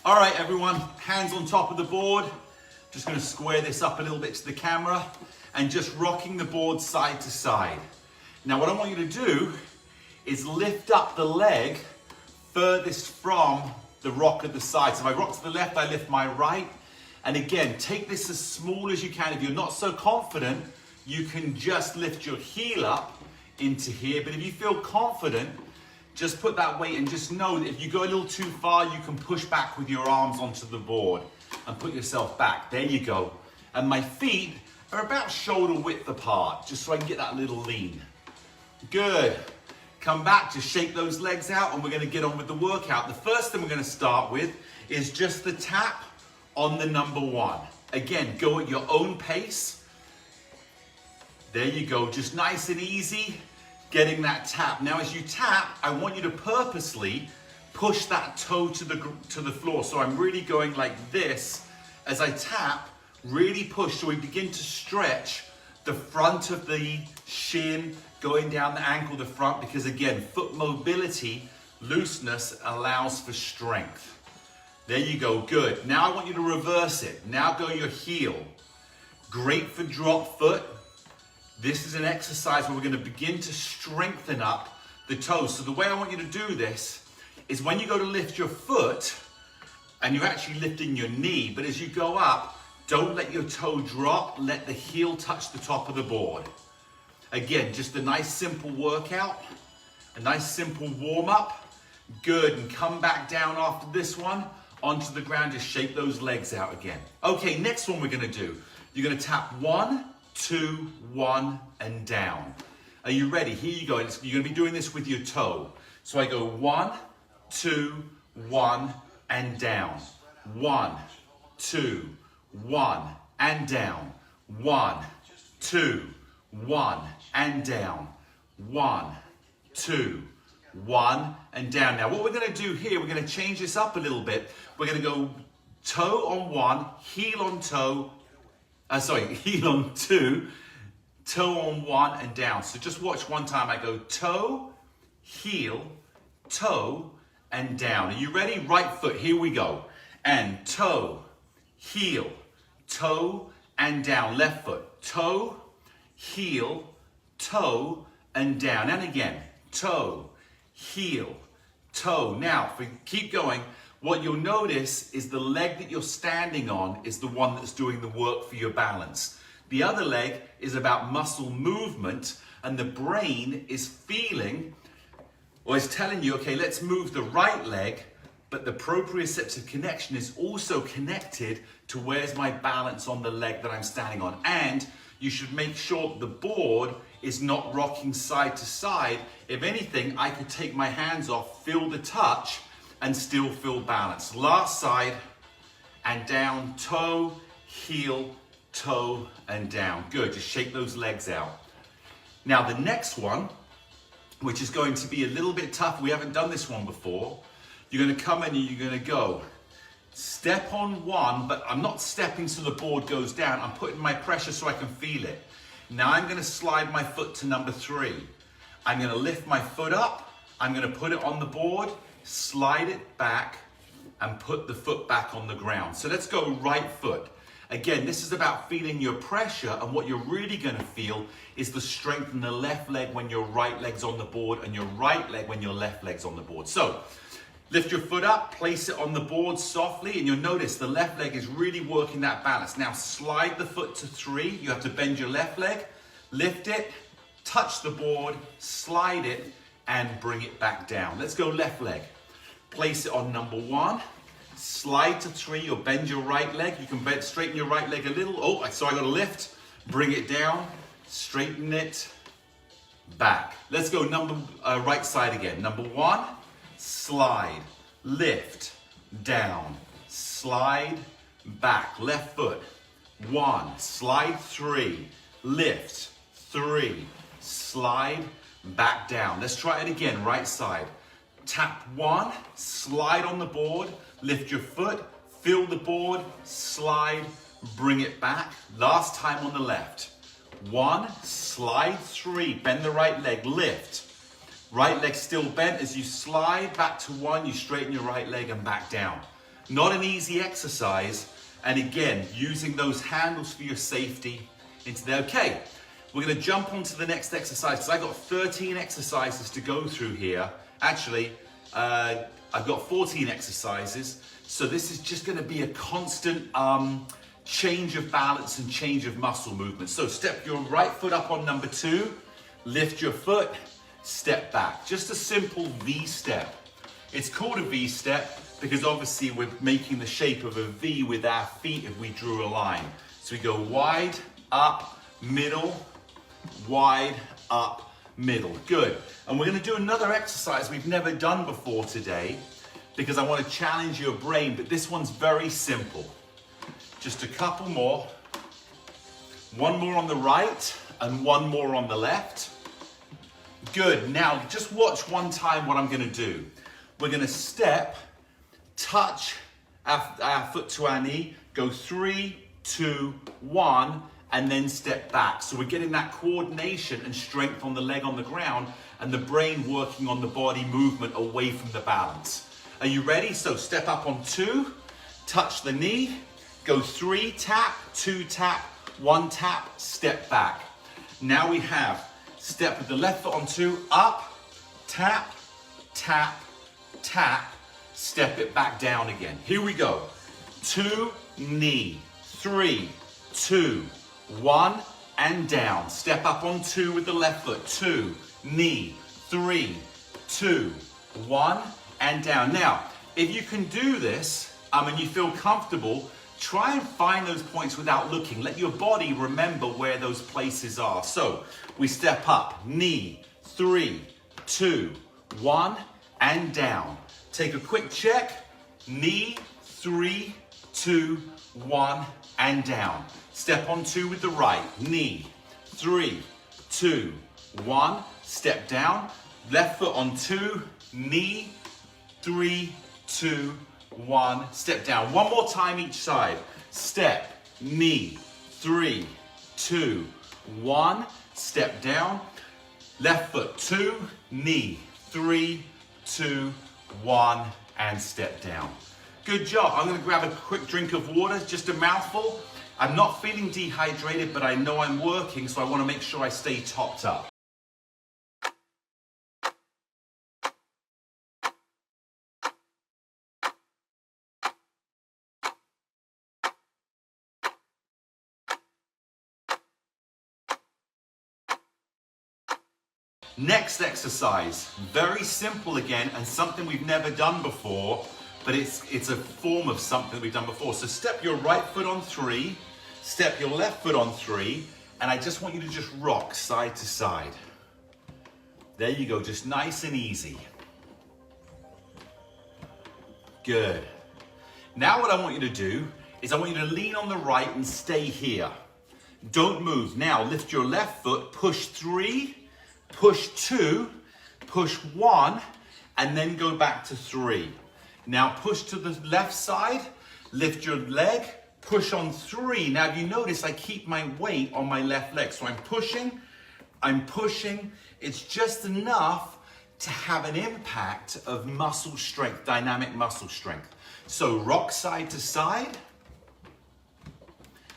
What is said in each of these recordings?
All right, everyone, hands on top of the board. Just gonna square this up a little bit to the camera and just rocking the board side to side. Now, what I want you to do is lift up the leg furthest from the rock at the side. So if I rock to the left, I lift my right. And again, take this as small as you can. If you're not so confident, you can just lift your heel up into here. But if you feel confident, just put that weight and just know that if you go a little too far, you can push back with your arms onto the board and put yourself back. There you go. And my feet are about shoulder width apart, just so I can get that little lean. Good. Come back, just shake those legs out, and we're gonna get on with the workout. The first thing we're gonna start with is just the tap on the number one. Again, go at your own pace. There you go, just nice and easy, getting that tap. Now as you tap, I want you to purposely push that toe to the floor. So I'm really going like this as I tap, really push so we begin to stretch the front of the shin, going down the ankle, the front, because again, foot mobility, looseness allows for strength. There you go, good. Now I want you to reverse it. Now go your heel. Great for drop foot. This is an exercise where we're gonna begin to strengthen up the toes. So the way I want you to do this is when you go to lift your foot, and you're actually lifting your knee, but as you go up, don't let your toe drop, let the heel touch the top of the board. Again, just a nice simple workout, a nice simple warm up. Good, and come back down after this one, onto the ground, just shake those legs out again. Okay, next one we're gonna do. You're gonna tap 1, 2, 1, and down. Are you ready? Here you go. You're gonna be doing this with your toe. So I go 1, 2, 1, and down. 1, 2, 1, and down. 1, 2, 1, and down. 1, 2, 1, and down. Now what we're gonna do here, we're gonna change this up a little bit. We're gonna go toe on 1, heel on toe, heel on 2, toe on 1, and down. So just watch one time. I go toe, heel, toe, and down. Are you ready? Right foot, here we go. And toe, heel, toe, and down. Left foot, toe, heel, toe, and down. And again, toe, heel, toe. Now, if we keep going, what you'll notice is the leg that you're standing on is the one that's doing the work for your balance. The other leg is about muscle movement, and the brain is feeling, or is telling you, okay, let's move the right leg, but the proprioceptive connection is also connected to where's my balance on the leg that I'm standing on. And you should make sure the board is not rocking side to side. If anything, I could take my hands off, feel the touch, and still feel balance. Last side, and down, toe, heel, toe, and down. Good, just shake those legs out. Now the next one, which is going to be a little bit tough, we haven't done this one before. You're gonna come in and you're gonna go step on 1, but I'm not stepping so the board goes down. I'm putting my pressure so I can feel it. Now I'm gonna slide my foot to number 3. I'm gonna lift my foot up. I'm gonna put it on the board, slide it back, and put the foot back on the ground. So let's go right foot. Again, this is about feeling your pressure, and what you're really gonna feel is the strength in the left leg when your right leg's on the board, and your right leg when your left leg's on the board. So, lift your foot up, place it on the board softly, and you'll notice the left leg is really working that balance. Now slide the foot to 3. You have to bend your left leg, lift it, touch the board, slide it, and bring it back down. Let's go left leg. Place it on number 1, slide to 3, or bend your right leg. You can straighten your right leg a little. Oh, so I got to lift, bring it down, straighten it, back. Let's go right side again. Number 1, slide, lift, down, slide, back. Left foot, 1, slide 3, lift, 3, slide, back down. Let's try it again, right side. Tap 1, slide on the board, lift your foot, feel the board, slide, bring it back. Last time on the left. 1, slide 3, bend the right leg, lift. Right leg still bent. As you slide back to 1, you straighten your right leg and back down. Not an easy exercise. And again, using those handles for your safety into there. Okay, we're gonna jump on to the next exercise because I've got 13 exercises to go through here. Actually, I've got 14 exercises. So this is just gonna be a constant change of balance and change of muscle movement. So step your right foot up on number 2, lift your foot, step back. Just a simple V step. It's called a V step because obviously we're making the shape of a V with our feet if we drew a line. So we go wide, up, middle, wide, up, middle. Good. And we're going to do another exercise we've never done before today because I want to challenge your brain, but this one's very simple. Just a couple more. One more on the right and one more on the left. Good. Now just watch one time what I'm going to do. We're going to step, touch our foot to our knee, go 3, 2, 1, and then step back. So we're getting that coordination and strength on the leg on the ground and the brain working on the body movement away from the balance. Are you ready? So step up on 2, touch the knee, go 3 tap, 2 tap, 1 tap, step back. Now we have step with the left foot on 2, up, tap, tap, tap, step it back down again. Here we go. 2, knee, 3, 2, 1, and down. Step up on 2 with the left foot. 2, knee, 3, 2, 1, and down. Now, if you can do this and you feel comfortable, try and find those points without looking. Let your body remember where those places are. So we step up, knee, 3, 2, 1, and down. Take a quick check, knee, 3, 2, 1, and down. Step on 2 with the right, knee, 3, 2, 1, step down. Left foot on 2, knee, 3, 2, 1, step down. One more time each side. Step, knee, 3, 2, 1, step down. Left foot, 2, knee, 3, 2, 1, and step down. Good job. I'm going to grab a quick drink of water, just a mouthful. I'm not feeling dehydrated, but I know I'm working, so I want to make sure I stay topped up. Next exercise, very simple again, and something we've never done before, but it's a form of something we've done before. So step your right foot on 3, step your left foot on 3, and I just want you to just rock side to side. There you go, just nice and easy. Good. Now what I want you to do is I want you to lean on the right and stay here. Don't move. Now lift your left foot, push 3, push 2, push 1, and then go back to 3. Now push to the left side, lift your leg, push on 3. Now if you notice, I keep my weight on my left leg. So I'm pushing. It's just enough to have an impact of muscle strength, dynamic muscle strength. So rock side to side.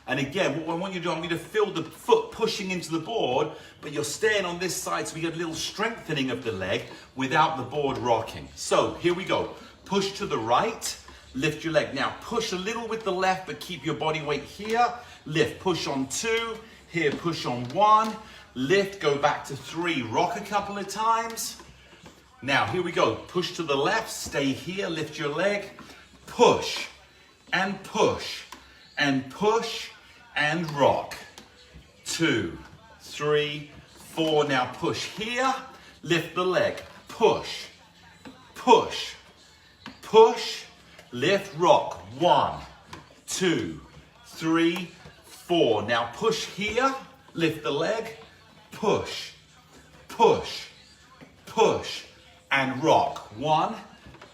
And again, what I want you to do, I'm going to feel the foot pushing into the board, but you're staying on this side so we get a little strengthening of the leg without the board rocking. So here we go. Push to the right, lift your leg. Now push a little with the left, but keep your body weight here. Lift, push on 2, here push on 1, lift, go back to 3, rock a couple of times. Now here we go. Push to the left, stay here, lift your leg, push and push and push and rock. 2, 3, 4. Now push here, lift the leg, push, push, push, lift, rock. 1, 2, 3, 4. Now push here, lift the leg, push, push, push, and rock. 1,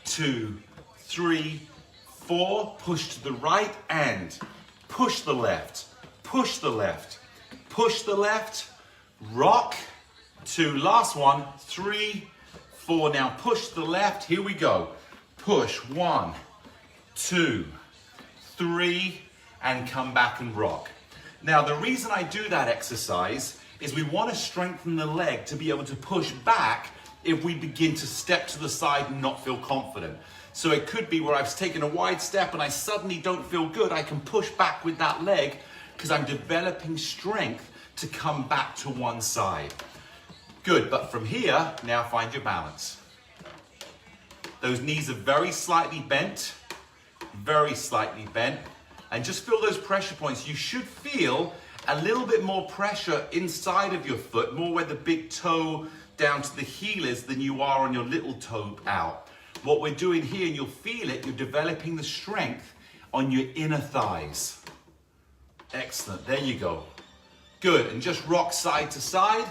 2, 3, 4. Push to the right and push the left, push the left, push the left, rock. 2, last one, 3, 4. Now push the left, here we go. Push, 1, 2, 3, and come back and rock. Now, the reason I do that exercise is we want to strengthen the leg to be able to push back if we begin to step to the side and not feel confident. So it could be where I've taken a wide step and I suddenly don't feel good. I can push back with that leg because I'm developing strength to come back to one side. Good, but from here, now find your balance. Those knees are very slightly bent, and just feel those pressure points. You should feel a little bit more pressure inside of your foot, more where the big toe down to the heel is than you are on your little toe out. What we're doing here, and you'll feel it, you're developing the strength on your inner thighs. Excellent, there you go. Good, and just rock side to side.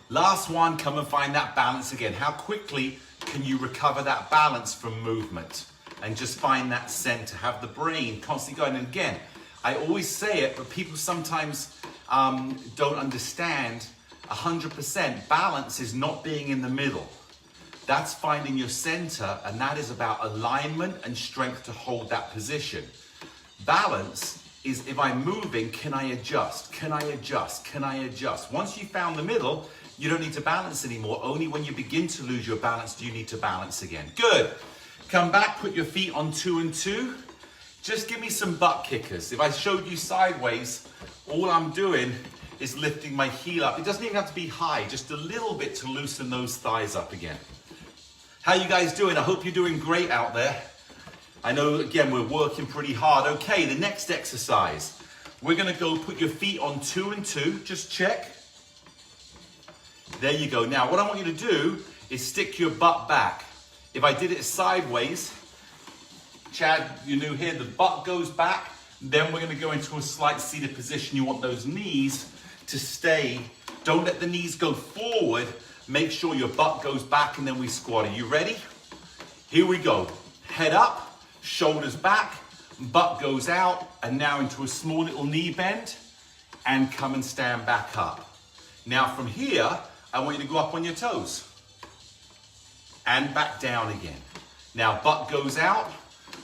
Last one, come and find that balance again. How quickly can you recover that balance from movement? And just find that center, have the brain constantly going. And again, I always say it, but people sometimes don't understand 100%. Balance is not being in the middle. That's finding your center, and that is about alignment and strength to hold that position. Balance is if I'm moving, can I adjust? Can I adjust? Can I adjust? Once you've found the middle, you don't need to balance anymore. Only when you begin to lose your balance do you need to balance again. Good. Come back, put your feet on 2 and 2. Just give me some butt kickers. If I showed you sideways, all I'm doing is lifting my heel up. It doesn't even have to be high, just a little bit to loosen those thighs up again. How you guys doing? I hope you're doing great out there. I know, again, we're working pretty hard. Okay, the next exercise. We're gonna go put your feet on 2 and 2. Just check. There you go. Now, what I want you to do is stick your butt back. If I did it sideways, Chad, you're new here, the butt goes back. Then we're gonna go into a slight seated position. You want those knees to stay. Don't let the knees go forward. Make sure your butt goes back and then we squat. Are you ready? Here we go. Head up. Shoulders back, butt goes out, and now into a small little knee bend, and come and stand back up. Now from here, I want you to go up on your toes, and back down again. Now butt goes out,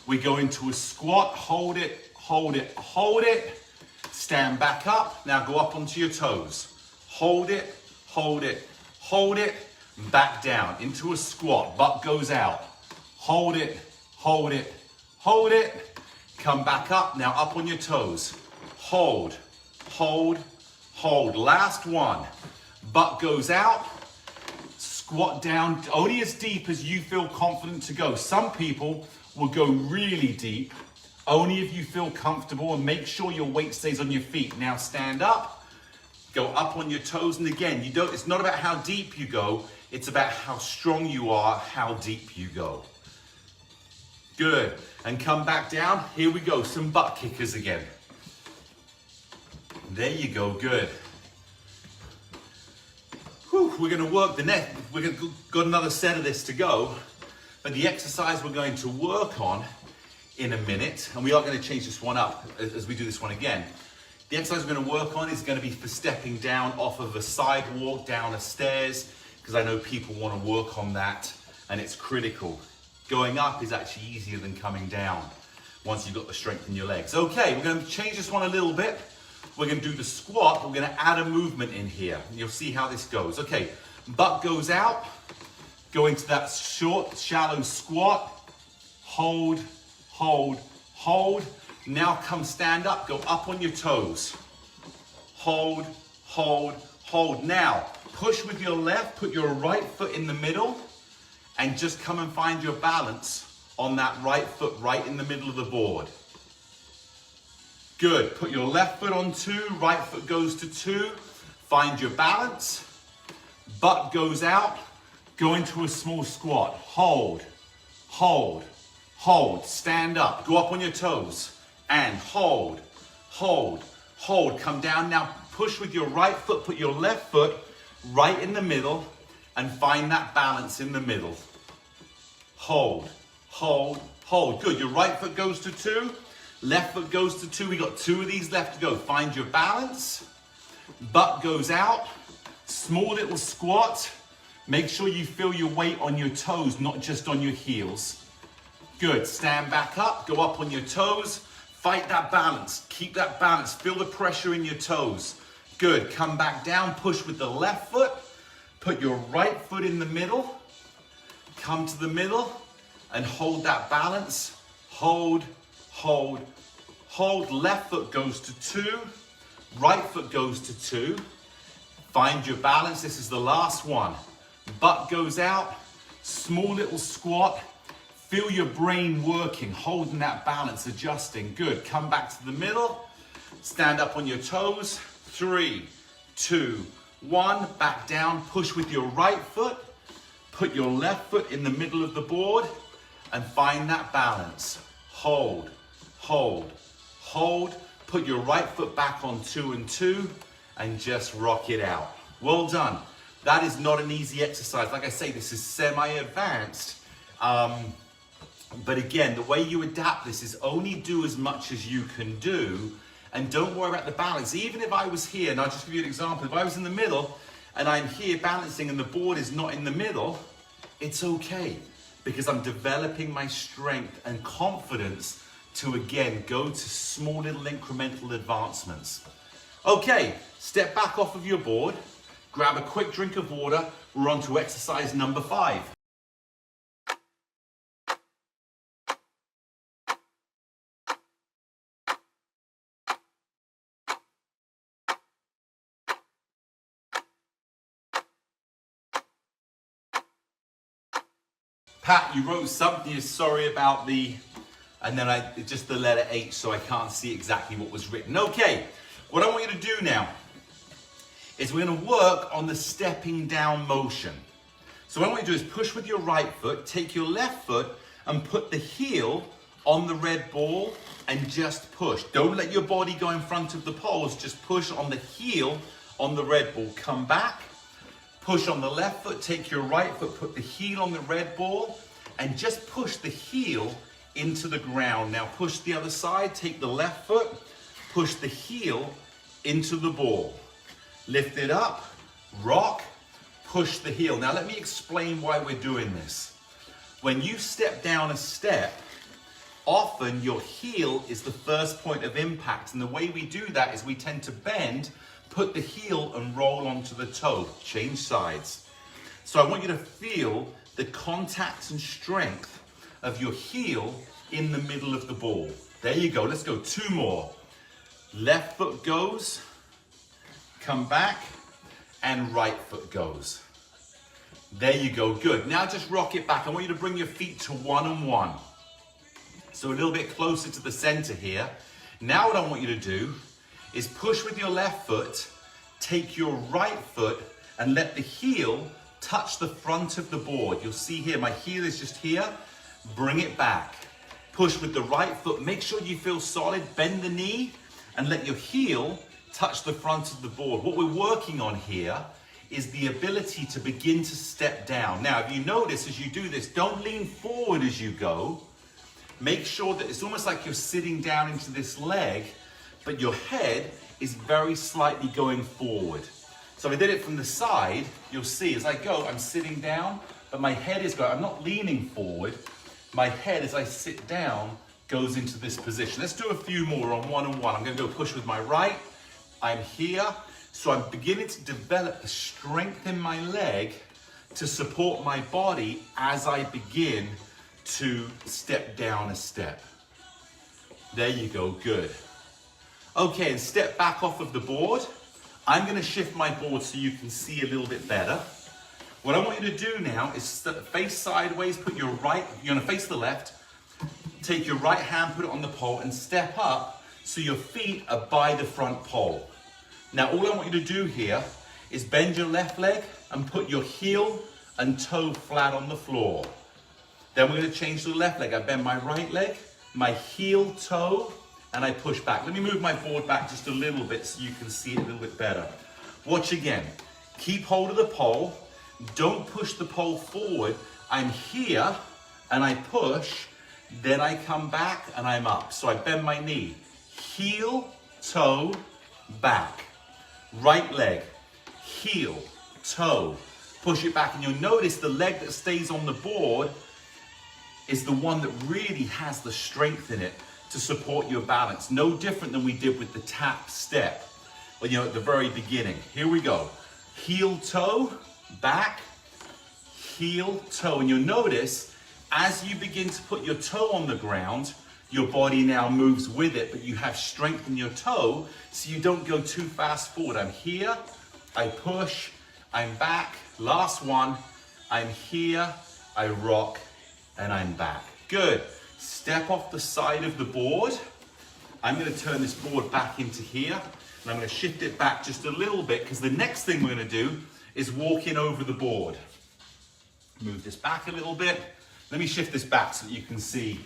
we go into a squat, hold it, hold it, hold it, stand back up, now go up onto your toes. Hold it, hold it, hold it, back down, into a squat, butt goes out, hold it, hold it, hold it, come back up, now up on your toes. Hold, hold, hold. Last one. Butt goes out, squat down, only as deep as you feel confident to go. Some people will go really deep, only if you feel comfortable, and make sure your weight stays on your feet. Now stand up, go up on your toes, and again, it's not about how deep you go, it's about how strong you are, how deep you go. Good, and come back down. Here we go, some butt kickers again. There you go, good. Whew, we're gonna work the neck. Got another set of this to go, but the exercise we're going to work on in a minute, and we are gonna change this one up as we do this one again. The exercise we're gonna work on is gonna be for stepping down off of a sidewalk, down a stairs, because I know people wanna work on that, and it's critical. Going up is actually easier than coming down once you've got the strength in your legs. Okay, we're going to change this one a little bit. We're going to do the squat, but we're going to add a movement in here. You'll see how this goes. Okay, butt goes out, go into that short, shallow squat. Hold, hold, hold. Now come stand up, go up on your toes. Hold, hold, hold. Now, push with your left, put your right foot in the middle, and just come and find your balance on that right foot right in the middle of the board. Good, put your left foot on 2, right foot goes to 2. Find your balance, butt goes out, go into a small squat. Hold, hold, hold, stand up, go up on your toes, and hold, hold, hold. Come down now, push with your right foot, put your left foot right in the middle, and find that balance in the middle. Hold, hold, hold. Good, your right foot goes to 2, left foot goes to 2. We got 2 of these left to go. Find your balance, butt goes out, small little squat. Make sure you feel your weight on your toes, not just on your heels. Good, stand back up, go up on your toes, fight that balance, keep that balance, feel the pressure in your toes. Good, come back down, push with the left foot, put your right foot in the middle, come to the middle and hold that balance. Hold, hold, hold. Left foot goes to 2, right foot goes to 2. Find your balance, this is the last one. Butt goes out, small little squat. Feel your brain working, holding that balance, adjusting. Good, come back to the middle, stand up on your toes. 3, 2, 1, back down, push with your right foot, put your left foot in the middle of the board and find that balance. Hold, hold, hold, put your right foot back on 2 and 2 and just rock it out. Well done. That is not an easy exercise. Like I say, this is semi-advanced. But again, the way you adapt this is only do as much as you can do and don't worry about the balance. Even if I was here, and I'll just give you an example, if I was in the middle and I'm here balancing and the board is not in the middle, it's okay because I'm developing my strength and confidence to again go to small little incremental advancements. Okay, step back off of your board, grab a quick drink of water. We're on to exercise number 5. Pat, you wrote something you're sorry about and then just the letter H, so I can't see exactly what was written. Okay, what I want you to do now is we're going to work on the stepping down motion. So what I want you to do is push with your right foot, take your left foot and put the heel on the red ball and just push. Don't let your body go in front of the poles, just push on the heel on the red ball. Come back. Push on the left foot, take your right foot, put the heel on the red ball, and just push the heel into the ground. Now push the other side, take the left foot, push the heel into the ball. Lift it up, rock, push the heel. Now let me explain why we're doing this. When you step down a step, often your heel is the first point of impact. And the way we do that is we tend to bend, put the heel and roll onto the toe, change sides. So I want you to feel the contact and strength of your heel in the middle of the ball. There you go, let's go 2 more. Left foot goes, come back, and right foot goes. There you go, good. Now just rock it back. I want you to bring your feet to 1 and 1. So a little bit closer to the center here. Now what I want you to do is push with your left foot, take your right foot and let the heel touch the front of the board. You'll see here, my heel is just here. Bring it back. Push with the right foot. Make sure you feel solid. Bend the knee and let your heel touch the front of the board. What we're working on here is the ability to begin to step down. Now, if you notice as you do this, don't lean forward as you go. Make sure that it's almost like you're sitting down into this leg, but your head is very slightly going forward. So if I did it from the side, you'll see as I go, I'm sitting down, but my head is going, I'm not leaning forward. My head, as I sit down, goes into this position. Let's do a few more on 1 and 1. I'm gonna go push with my right. I'm here. So I'm beginning to develop the strength in my leg to support my body as I begin to step down a step. There you go, good. Okay, and step back off of the board. I'm gonna shift my board so you can see a little bit better. What I want you to do now is face sideways, put your right, you're gonna face the left, take your right hand, put it on the pole and step up so your feet are by the front pole. Now all I want you to do here is bend your left leg and put your heel and toe flat on the floor. Then we're gonna change to the left leg. I bend my right leg, my heel, toe, and I push back. Let me move my board back just a little bit so you can see it a little bit better. Watch again. Keep hold of the pole. Don't push the pole forward. I'm here and I push, then I come back and I'm up. So I bend my knee. Heel, toe, back. Right leg, heel, toe. Push it back and you'll notice the leg that stays on the board is the one that really has the strength in it to support your balance. No different than we did with the tap step, well, at the very beginning. Here we go. Heel, toe, back, heel, toe. And you'll notice as you begin to put your toe on the ground, your body now moves with it, but you have strength in your toe so you don't go too fast forward. I'm here, I push, I'm back. Last one, I'm here, I rock, and I'm back. Good. Step off the side of the board. I'm going to turn this board back into here, and I'm going to shift it back just a little bit because the next thing we're going to do is walk in over the board. Move this back a little bit. Let me shift this back so that you can see.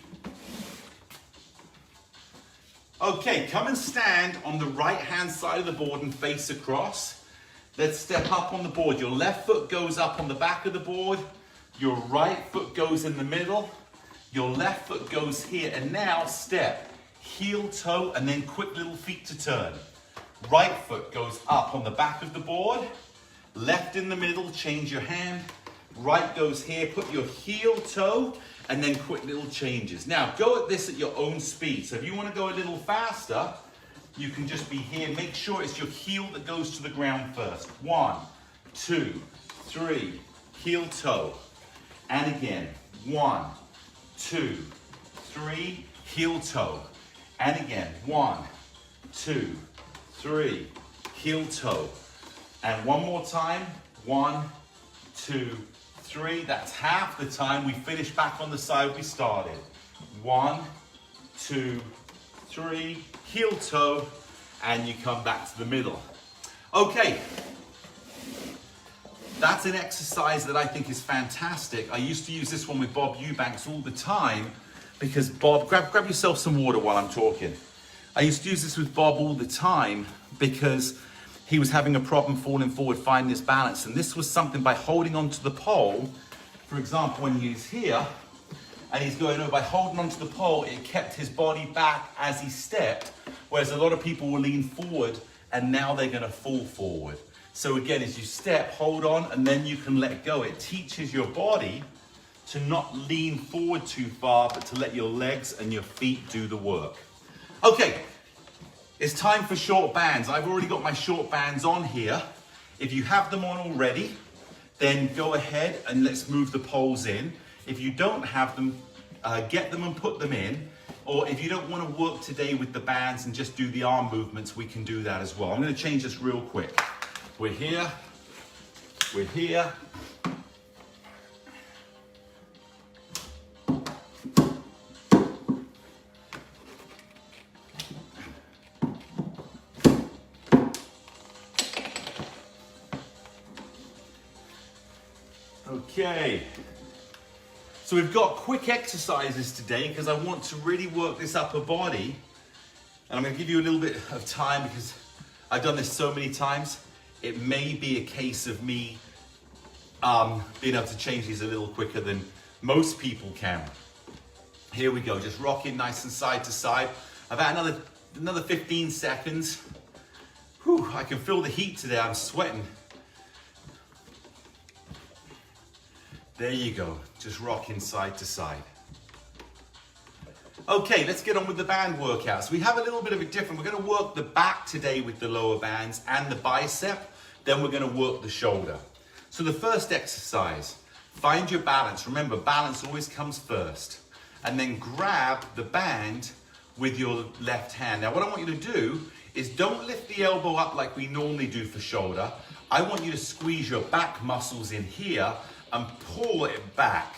Okay, come and stand on the right-hand side of the board and face across. Let's step up on the board. Your left foot goes up on the back of the board. Your right foot goes in the middle. Your left foot goes here. And now step, heel, toe, and then quick little feet to turn. Right foot goes up on the back of the board. Left in the middle, change your hand. Right goes here, put your heel, toe, and then quick little changes. Now, go at this at your own speed. So if you want to go a little faster, you can just be here. Make sure it's your heel that goes to the ground first. 1, 2, 3, heel, toe. And again, 1, 2, 3, heel, toe. And again, 1, 2, 3, heel, toe. And one more time, 1, 2, 3. That's half the time. We finish back on the side we started. 1, 2, 3, heel, toe, and you come back to the middle. Okay, that's an exercise that I think is fantastic. I used to use this one with Bob Eubanks all the time because Bob, grab yourself some water while I'm talking. I used to use this with Bob all the time because he was having a problem falling forward, finding his balance. And this was something by holding onto the pole. For example, when he's here and he's going over, by holding onto the pole, it kept his body back as he stepped. Whereas a lot of people will lean forward and now they're going to fall forward. So again, as you step, hold on, and then you can let go. It teaches your body to not lean forward too far, but to let your legs and your feet do the work. Okay. It's time for short bands. I've already got my short bands on here. If you have them on already, then go ahead and let's move the poles in. If you don't have them, get them and put them in. Or if you don't want to work today with the bands and just do the arm movements, we can do that as well. I'm going to change this real quick. We're here. We're here. Okay, so we've got quick exercises today because I want to really work this upper body, and I'm going to give you a little bit of time because I've done this so many times. It may be a case of me being able to change these a little quicker than most people can. Here we go, just rocking nice and side to side. About another 15 seconds. Whew, I can feel the heat today, I'm sweating. There you go, just rocking side to side. Okay, let's get on with the band workouts. We have a little bit of a different, we're gonna work the back today with the lower bands and the bicep, then we're gonna work the shoulder. So the first exercise, find your balance. Remember, balance always comes first. And then grab the band with your left hand. Now what I want you to do is don't lift the elbow up like we normally do for shoulder. I want you to squeeze your back muscles in here and pull it back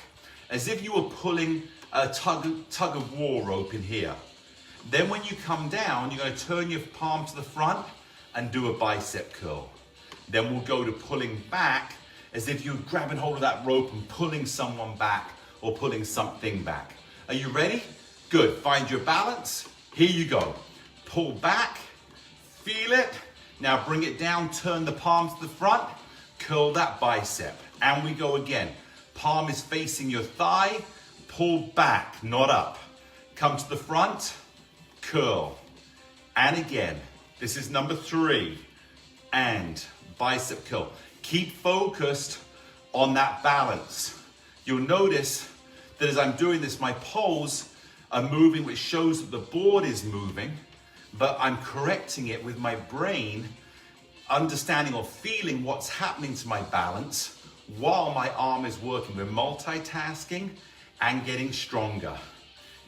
as if you were pulling a tug of war rope in here. Then when you come down, you're going to turn your palm to the front and do a bicep curl. Then we'll go to pulling back as if you're grabbing hold of that rope and pulling someone back or pulling something back. Are you ready? Good. Find your balance. Here you go. Pull back. Feel it. Now bring it down. Turn the palm to the front. Curl that bicep. And we go again. Palm is facing your thigh. Pull back, not up. Come to the front. Curl. And again. This is number 3. And bicep curl. Keep focused on that balance. You'll notice that as I'm doing this, my poles are moving, which shows that the board is moving, but I'm correcting it with my brain, understanding or feeling what's happening to my balance while my arm is working. We're multitasking and getting stronger.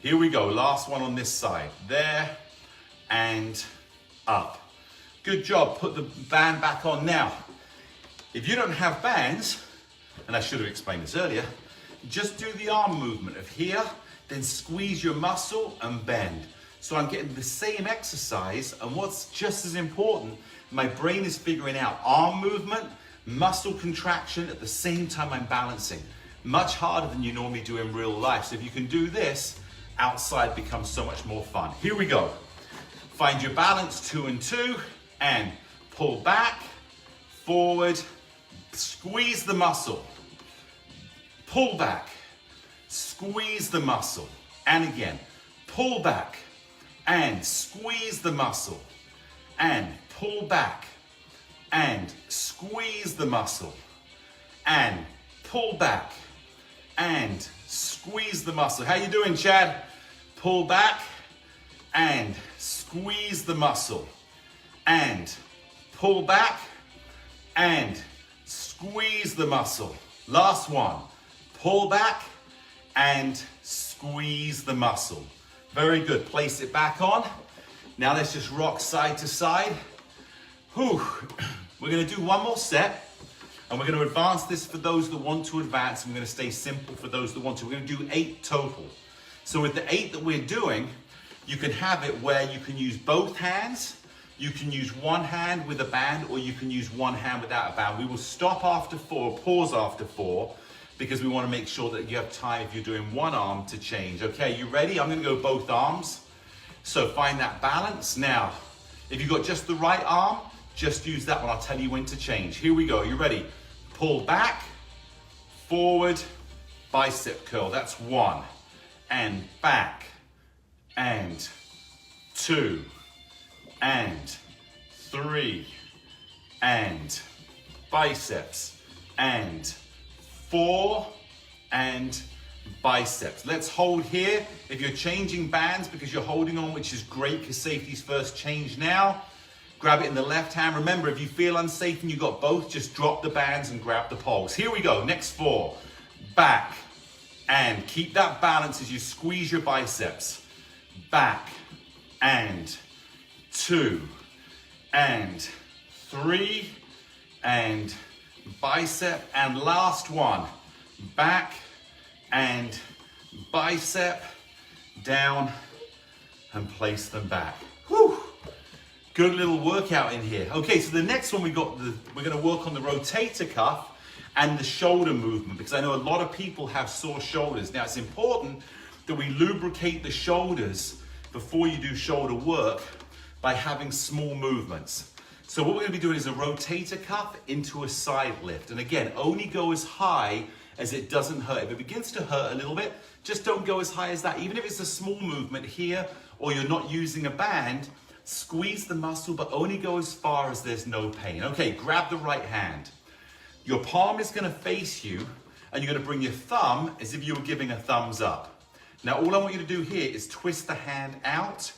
Here we go, last one on this side. There and up. Good job, put the band back on now. If you don't have bands, and I should have explained this earlier, just do the arm movement of here, then squeeze your muscle and bend. So I'm getting the same exercise, and what's just as important, my brain is figuring out arm movement, muscle contraction at the same time I'm balancing. Much harder than you normally do in real life. So if you can do this, outside becomes so much more fun. Here we go. Find your balance, 2 and 2, and pull back, forward, squeeze the muscle, pull back, squeeze the muscle, and again, pull back, and squeeze the muscle, and pull back, and squeeze the muscle, and pull back, and squeeze the muscle. How you doing, Chad? Pull back, and squeeze the muscle, and pull back, and squeeze the muscle. Last one. Pull back and squeeze the muscle. Very good. Place it back on. Now let's just rock side to side. Whew. We're going to do one more set, and we're going to advance this for those that want to advance, and we're going to stay simple for those that want to. We're going to do 8 total. So with the 8 that we're doing, you can have it where you can use both hands, you can use one hand with a band, or you can use one hand without a band. We will stop after 4, pause after 4, because we want to make sure that you have time if you're doing one arm to change. Okay, you ready? I'm going to go both arms. So find that balance. Now, if you've got just the right arm, just use that one. I'll tell you when to change. Here we go. You ready? Pull back, forward, bicep curl. That's 1. And back, and 2, and 3, and biceps, and 4, and biceps. Let's hold here. If you're changing bands because you're holding on, which is great because safety's first, change now. Grab it in the left hand. Remember, if you feel unsafe and you got both, just drop the bands and grab the poles. Here we go. Next 4. Back, and keep that balance as you squeeze your biceps. Back, and 2, and 3, and bicep, and last one. Back and bicep, down, and place them back. Whew. Good little workout in here. Okay, so the next one we're going to work on the rotator cuff and the shoulder movement, because I know a lot of people have sore shoulders. Now, it's important that we lubricate the shoulders before you do shoulder work by having small movements. So what we're going to be doing is a rotator cuff into a side lift. And again, only go as high as it doesn't hurt. If it begins to hurt a little bit, just don't go as high as that. Even if it's a small movement here, or you're not using a band, squeeze the muscle, but only go as far as there's no pain. Okay, grab the right hand. Your palm is going to face you, and you're going to bring your thumb as if you were giving a thumbs up. Now, all I want you to do here is twist the hand out,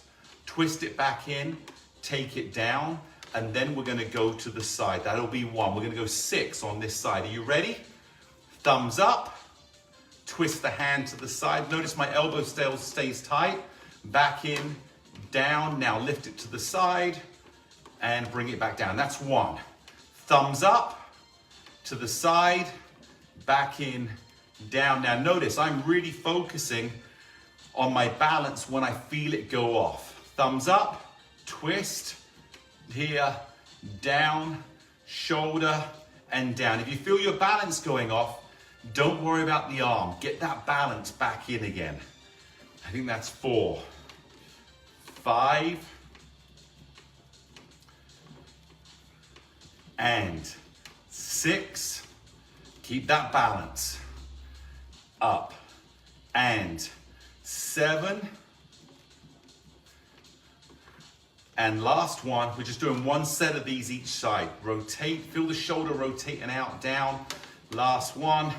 twist it back in, take it down, and then we're going to go to the side. That'll be 1. We're going to go 6 on this side. Are you ready? Thumbs up, twist the hand to the side. Notice my elbow stays tight. Back in, down. Now lift it to the side and bring it back down. That's 1. Thumbs up, to the side, back in, down. Now notice I'm really focusing on my balance when I feel it go off. Thumbs up, twist, here, down, shoulder, and down. If you feel your balance going off, don't worry about the arm. Get that balance back in again. I think that's 4, 5, and 6. Keep that balance. Up, and 7. And last one, we're just doing 1 set of these each side. Rotate, feel the shoulder rotating out, down. Last one,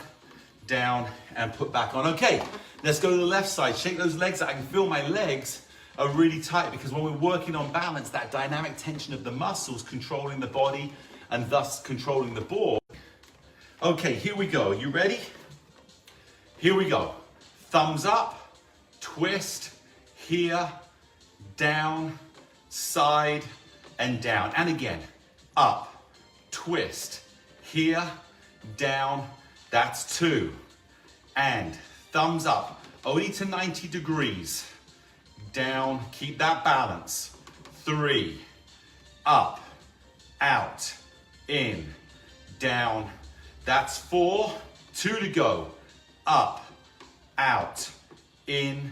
down, and put back on. Okay, let's go to the left side. Shake those legs out. I can feel my legs are really tight because when we're working on balance, that dynamic tension of the muscles controlling the body and thus controlling the board. Okay, here we go. You ready? Here we go. Thumbs up, twist, here, down, side, and down. And again, up, twist, here, down. That's 2. And thumbs up, only to 90 degrees. Down, keep that balance. 3, up, out, in, down. That's 4, 2 to go. Up, out, in,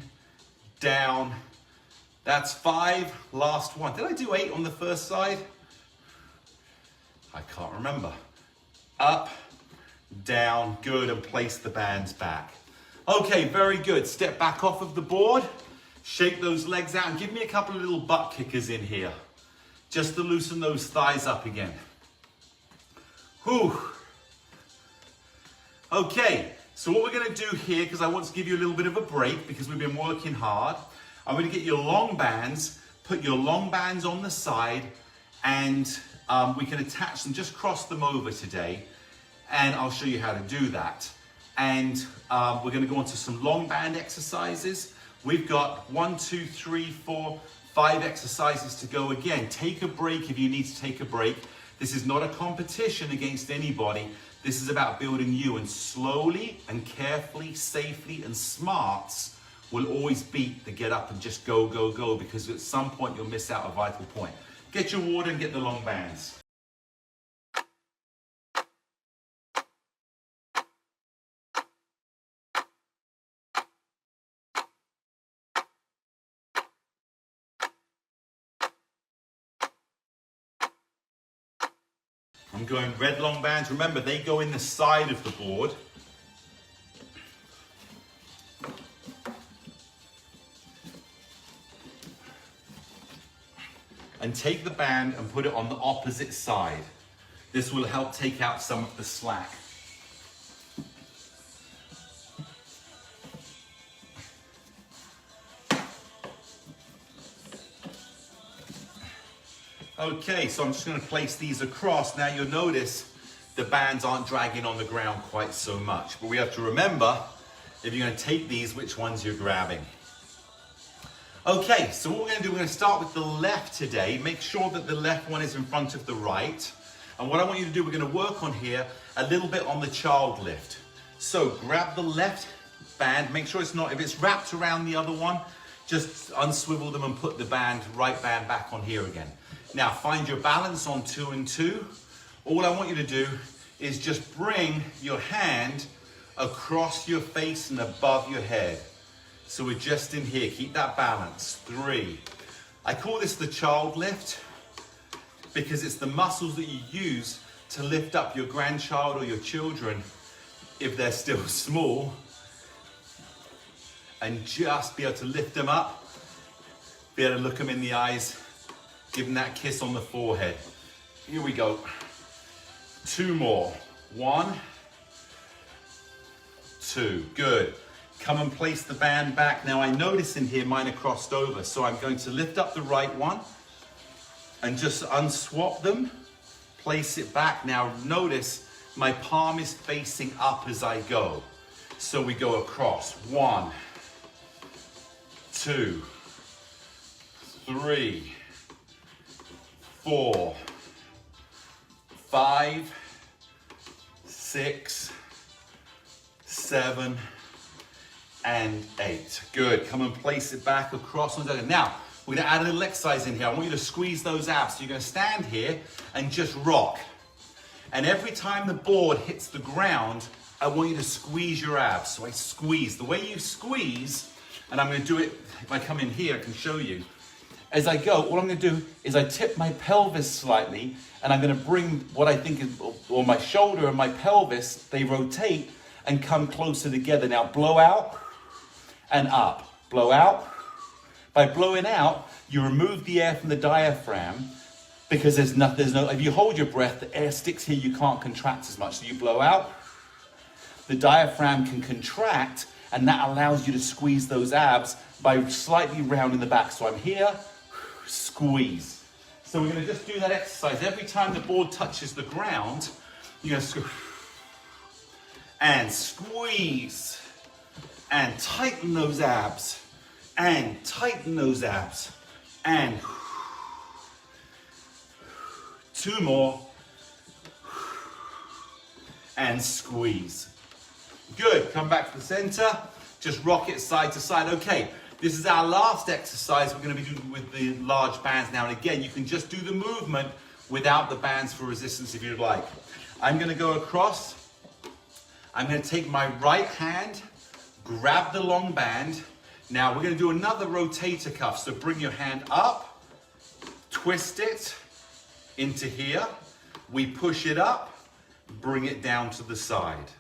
down. That's 5, last one. Did I do 8 on the first side? I can't remember. Up, down, good, and place the bands back. Okay, very good. Step back off of the board, shake those legs out, and give me a couple of little butt kickers in here, just to loosen those thighs up again. Whew. Okay, so what we're gonna do here, because I want to give you a little bit of a break because we've been working hard, I'm gonna get your long bands, put your long bands on the side, and we can attach them, just cross them over today, and I'll show you how to do that. And we're gonna go on to some long band exercises. We've got 1, 2, 3, 4, 5 exercises to go again. Take a break if you need to take a break. This is not a competition against anybody. This is about building you, and slowly and carefully, safely and smarts will always beat the get up and just go, go, go, because at some point you'll miss out a vital point. Get your water and get the long bands. I'm going red long bands. Remember, they go in the side of the board. And take the band and put it on the opposite side. This will help take out some of the slack. Okay, so I'm just going to place these across. Now you'll notice the bands aren't dragging on the ground quite so much. But we have to remember, if you're going to take these, which ones you're grabbing. Okay, so what we're going to do, we're going to start with the left today. Make sure that the left one is in front of the right. And what I want you to do, we're going to work on here a little bit on the child lift. So grab the left band, make sure it's not, if it's wrapped around the other one, just unswivel them and put the right band back on here again. Now find your balance on 2 and 2. All I want you to do is just bring your hand across your face and above your head. So we're just in here, keep that balance. 3. I call this the child lift because it's the muscles that you use to lift up your grandchild or your children if they're still small, and just be able to lift them up, be able to look them in the eyes, give them that kiss on the forehead. Here we go. 2 more. 1, 2. Good. Come and place the band back. Now I notice in here mine are crossed over, so I'm going to lift up the right one and just unswap them, place it back. Now notice my palm is facing up as I go. So we go across. 1, 2, 3, 4, 5, 6, 7, and 8. Good. Come and place it back across. Now, we're going to add a little exercise in here. I want you to squeeze those abs. So you're going to stand here and just rock. And every time the board hits the ground, I want you to squeeze your abs. So I squeeze. The way you squeeze, and I'm going to do it, if I come in here, I can show you. As I go, what I'm going to do is I tip my pelvis slightly, and I'm going to bring what I think is, or my shoulder and my pelvis, they rotate and come closer together. Now blow out and up. Blow out. By blowing out, you remove the air from the diaphragm because there's no, if you hold your breath, the air sticks here, you can't contract as much. So you blow out the diaphragm can contract, and that allows you to squeeze those abs by slightly rounding the back. So I'm here, squeeze. So we're going to just do that exercise. Every time the board touches the ground, you're going to and squeeze, and tighten those abs, and tighten those abs, and 2 more, and squeeze. Good, come back to the center, just rock it side to side. Okay, this is our last exercise we're going to be doing with the large bands now. And again, you can just do the movement without the bands for resistance if you'd like. I'm going to go across. I'm going to take my right hand, grab the long band. Now we're going to do another rotator cuff. So bring your hand up, twist it into here. We push it up, bring it down to the side.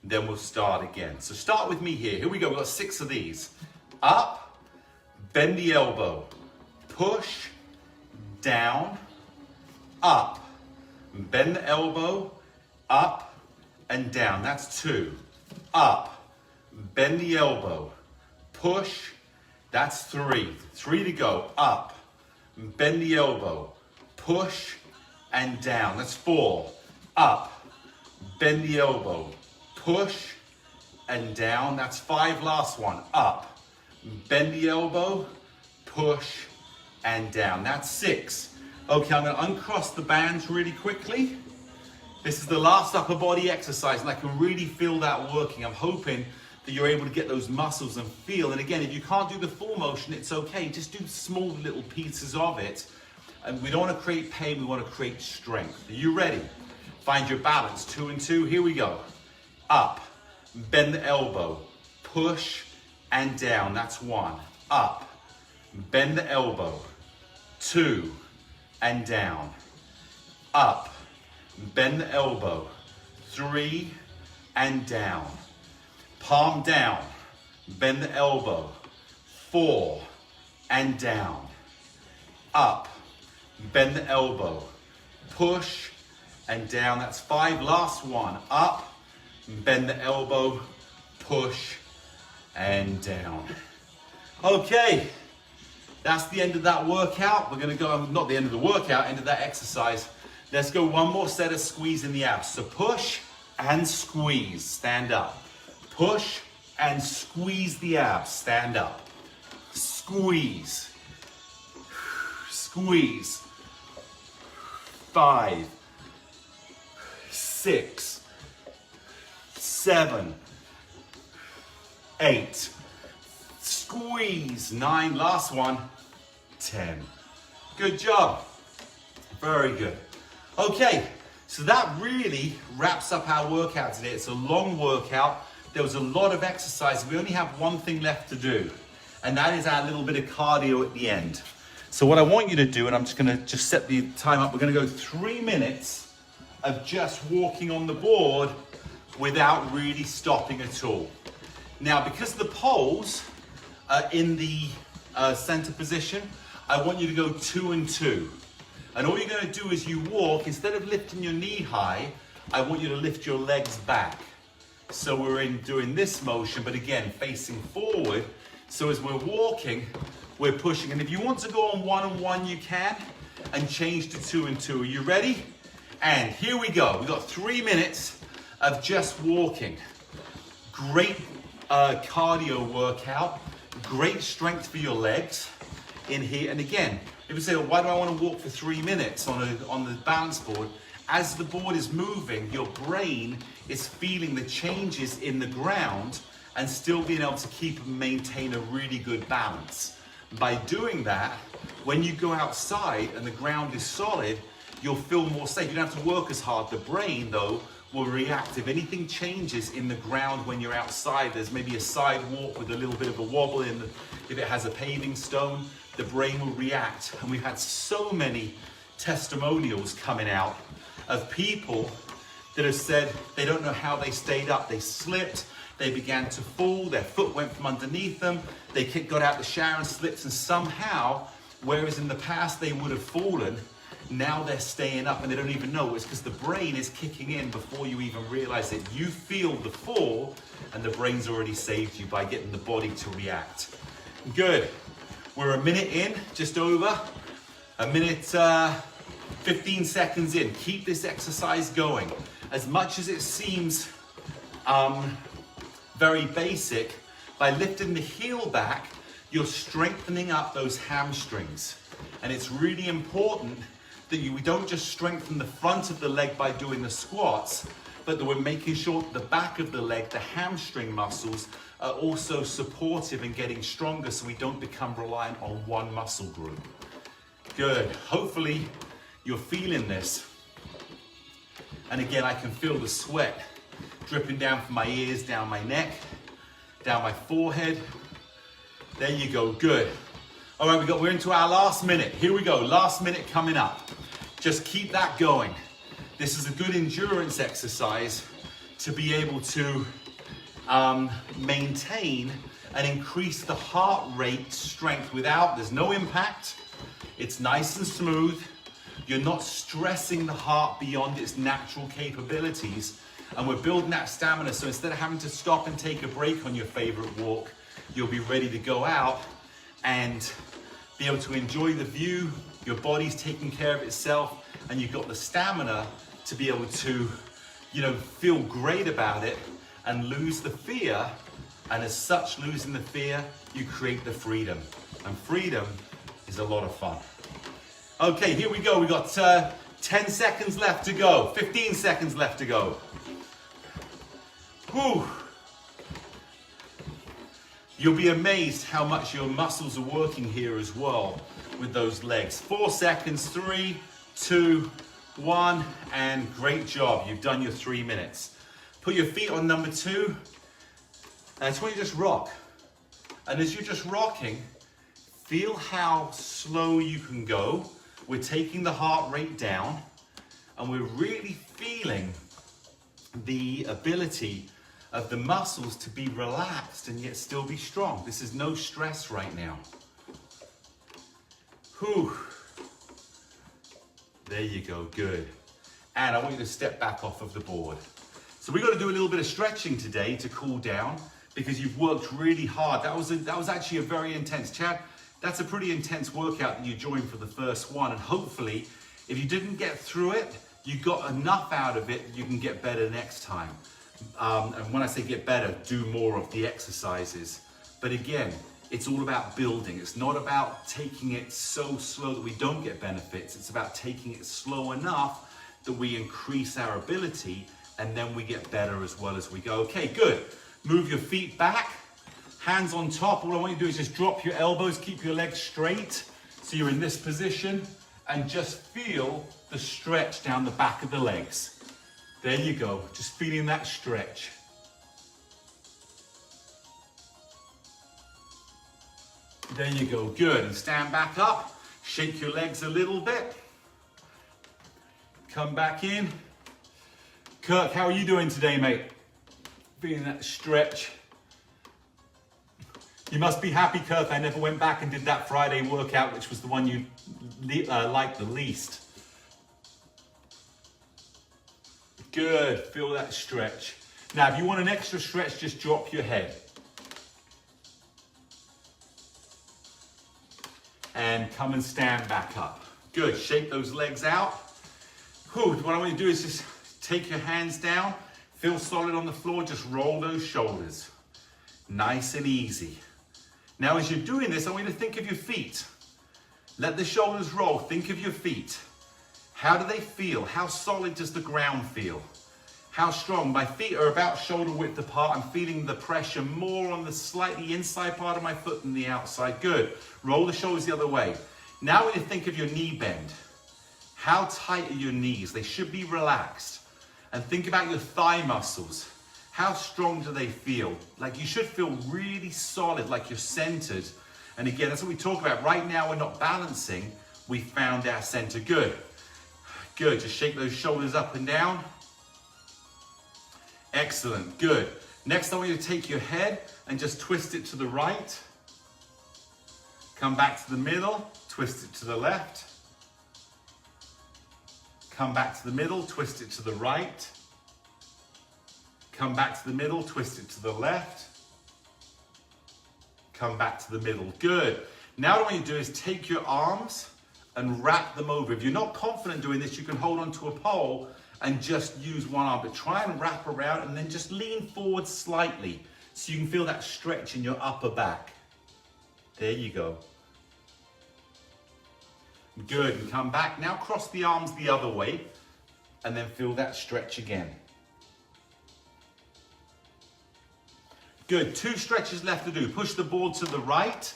Then we'll start again. So start with me here. Here we go. We've got 6 of these. Up, bend the elbow, push, down, up, bend the elbow, up, and down. That's 2. Up, bend the elbow, push. That's 3. 3 to go. Up, bend the elbow, push, and down. That's 4. Up, bend the elbow, push, and down. That's 5. Last one. Up, bend the elbow, push, and down. That's 6. Okay, I'm going to uncross the bands really quickly. This is the last upper body exercise, and I can really feel that working. I'm hoping that you're able to get those muscles and feel. And again, if you can't do the full motion, it's okay. Just do small little pieces of it. And we don't want to create pain, we want to create strength. Are you ready? Find your balance. 2 and 2. Here we go. Up, bend the elbow, push, and down. That's 1. Up, bend the elbow, 2, and down. Up, bend the elbow, 3, and down. Palm down, bend the elbow, 4, and down. Up, bend the elbow, push, and down. That's 5. Last one. Up, bend the elbow, push, and down. Okay, that's the end of that workout. We're going to go, not the end of the workout, end of that exercise. Let's go one more set of squeezing the abs. So push and squeeze. Stand up. Push and squeeze the abs. Stand up. Squeeze. Squeeze. 5, 6, 7, 8. Squeeze. 9. Last one. 10. Good job. Very good. Okay, so that really wraps up our workout today. It's a long workout. There was a lot of exercise. We only have one thing left to do, and that is our little bit of cardio at the end. So what I want you to do, and I'm just going to set the time up, we're going to go 3 minutes of just walking on the board without really stopping at all. Now, because the poles are in the center position, I want you to go 2 and 2. And all you're going to do is you walk, instead of lifting your knee high, I want you to lift your legs back. So we're doing this motion, but again, facing forward. So as we're walking, we're pushing. And if you want to go on 1 and 1, you can, and change to 2 and 2. Are you ready? And here we go. We've got 3 minutes of just walking. Great cardio workout. Great strength for your legs in here. And again, if you say, well, why do I want to walk for 3 minutes on the balance board? As the board is moving, your brain is feeling the changes in the ground and still being able to keep and maintain a really good balance. By doing that, when you go outside and the ground is solid, you'll feel more safe. You don't have to work as hard. The brain, though, will react. If anything changes in the ground when you're outside, there's maybe a sidewalk with a little bit of a wobble in if it has a paving stone, the brain will react. And we've had so many testimonials coming out of people that have said they don't know how they stayed up. They slipped, they began to fall, their foot went from underneath them, they got out the shower and slipped, and somehow, whereas in the past they would have fallen, now they're staying up and they don't even know. It's because the brain is kicking in before you even realize it. You feel the fall and the brain's already saved you by getting the body to react. Good. We're a minute in, just over. A minute, 15 seconds in. Keep this exercise going. As much as it seems very basic, by lifting the heel back, you're strengthening up those hamstrings. And it's really important that we don't just strengthen the front of the leg by doing the squats, but that we're making sure the back of the leg, the hamstring muscles, are also supportive and getting stronger so we don't become reliant on one muscle group. Good. Hopefully you're feeling this. And again, I can feel the sweat dripping down from my ears, down my neck, down my forehead. There you go. Good. All right, we're into our last minute. Here we go. Last minute coming up. Just keep that going. This is a good endurance exercise to be able to maintain and increase the heart rate strength without, there's no impact. It's nice and smooth. You're not stressing the heart beyond its natural capabilities. And we're building that stamina. So instead of having to stop and take a break on your favorite walk, you'll be ready to go out and be able to enjoy the view. Your body's taking care of itself and you've got the stamina to be able to, feel great about it and lose the fear. And as such, losing the fear, you create the freedom. And freedom is a lot of fun. Okay, here we go. We got 10 seconds left to go. 15 seconds left to go. Whew. You'll be amazed how much your muscles are working here as well with those legs. 4 seconds, 3, 2, 1, and great job. You've done your 3 minutes. Put your feet on number 2, and that's when you just rock. And as you're just rocking, feel how slow you can go. We're taking the heart rate down, and we're really feeling the ability of the muscles to be relaxed and yet still be strong. This is no stress right now. Whew. There you go, good. And I want you to step back off of the board. So we've got to do a little bit of stretching today to cool down because you've worked really hard. That was actually a very intense, Chad. That's a pretty intense workout that you joined for the first one. And hopefully, if you didn't get through it, you got enough out of it that you can get better next time. And when I say get better, do more of the exercises. But again, it's all about building. It's not about taking it so slow that we don't get benefits. It's about taking it slow enough that we increase our ability and then we get better as well as we go. Okay, good. Move your feet back, hands on top. All I want you to do is just drop your elbows, keep your legs straight. So you're in this position and just feel the stretch down the back of the legs. There you go, just feeling that stretch. There you go, good. And stand back up, shake your legs a little bit. Come back in. Kirk, how are you doing today, mate? Feeling that stretch. You must be happy, Kirk. I never went back and did that Friday workout, which was the one you liked the least. Good, feel that stretch. Now, if you want an extra stretch, just drop your head. And come and stand back up. Good, shake those legs out. Whew, what I want you to do is just take your hands down, feel solid on the floor, just roll those shoulders. Nice and easy. Now, as you're doing this, I want you to think of your feet. Let the shoulders roll, think of your feet. How do they feel? How solid does the ground feel? How strong? My feet are about shoulder width apart. I'm feeling the pressure more on the slightly inside part of my foot than the outside. Good. Roll the shoulders the other way. Now when you think of your knee bend, how tight are your knees? They should be relaxed. And think about your thigh muscles. How strong do they feel? Like you should feel really solid, like you're centered. And again, that's what we talk about. Right now we're not balancing. We found our center. Good. Good, just shake those shoulders up and down. Excellent, good. Next I want you to take your head and just twist it to the right. Come back to the middle, twist it to the left. Come back to the middle, twist it to the right. Come back to the middle, twist it to the left. Come back to the middle. Good. Now what I want you to do is take your arms and wrap them over. If you're not confident doing this, you can hold onto a pole and just use one arm, but try and wrap around and then just lean forward slightly so you can feel that stretch in your upper back. There you go. Good, and come back. Now cross the arms the other way and then feel that stretch again. Good, 2 stretches left to do. Push the board to the right.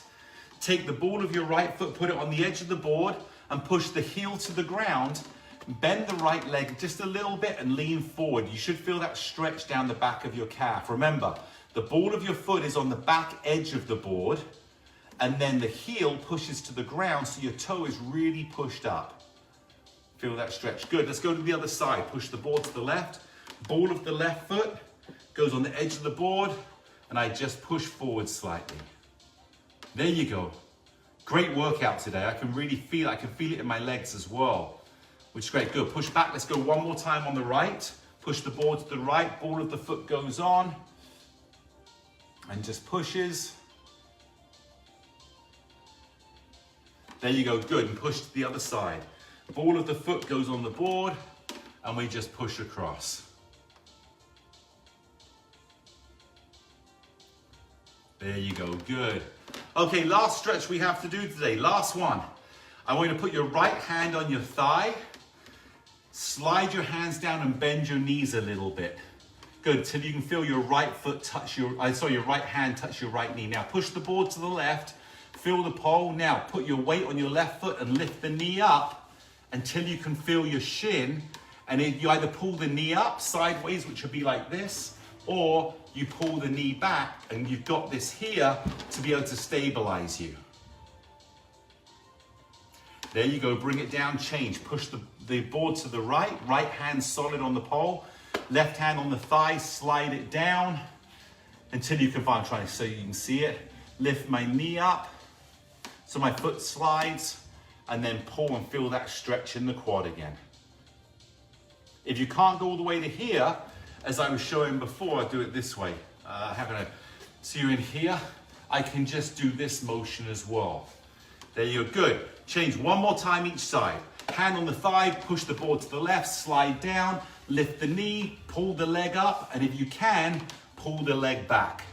Take the ball of your right foot, put it on the edge of the board and push the heel to the ground. Bend the right leg just a little bit and lean forward. You should feel that stretch down the back of your calf. Remember, the ball of your foot is on the back edge of the board and then the heel pushes to the ground so your toe is really pushed up. Feel that stretch. Good, let's go to the other side. Push the board to the left. Ball of the left foot goes on the edge of the board and I just push forward slightly. There you go. Great workout today. I can really feel it. I can feel it in my legs as well, which is great. Good. Push back. Let's go one more time on the right. Push the board to the right. Ball of the foot goes on and just pushes. There you go. Good. And push to the other side. Ball of the foot goes on the board and we just push across. There you go. Good. Okay, last stretch we have to do today. Last one. I want you to put your right hand on your thigh. Slide your hands down and bend your knees a little bit. Good, till you can feel your right foot touch your right hand touch your right knee. Now push the board to the left. Feel the pole. Now put your weight on your left foot and lift the knee up until you can feel your shin. And then you either pull the knee up sideways, which would be like this, or you pull the knee back and you've got this here to be able to stabilize you. There you go, bring it down, change. Push the board to the right, right hand solid on the pole, left hand on the thigh, slide it down until you can find, so you can see it. Lift my knee up so my foot slides and then pull and feel that stretch in the quad again. If you can't go all the way to here, as I was showing before, I do it this way. So you're in here, I can just do this motion as well. There you go, good. Change one more time each side. Hand on the thigh, push the board to the left, slide down, lift the knee, pull the leg up, and if you can, pull the leg back.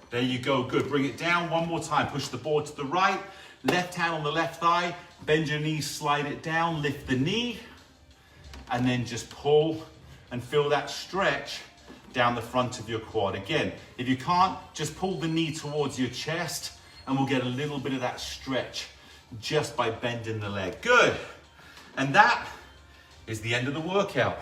There you go, good. Bring it down one more time. Push the board to the right, left hand on the left thigh, bend your knees, slide it down, lift the knee, and then just pull and feel that stretch down the front of your quad. Again, if you can't, just pull the knee towards your chest and we'll get a little bit of that stretch just by bending the leg. Good. And that is the end of the workout.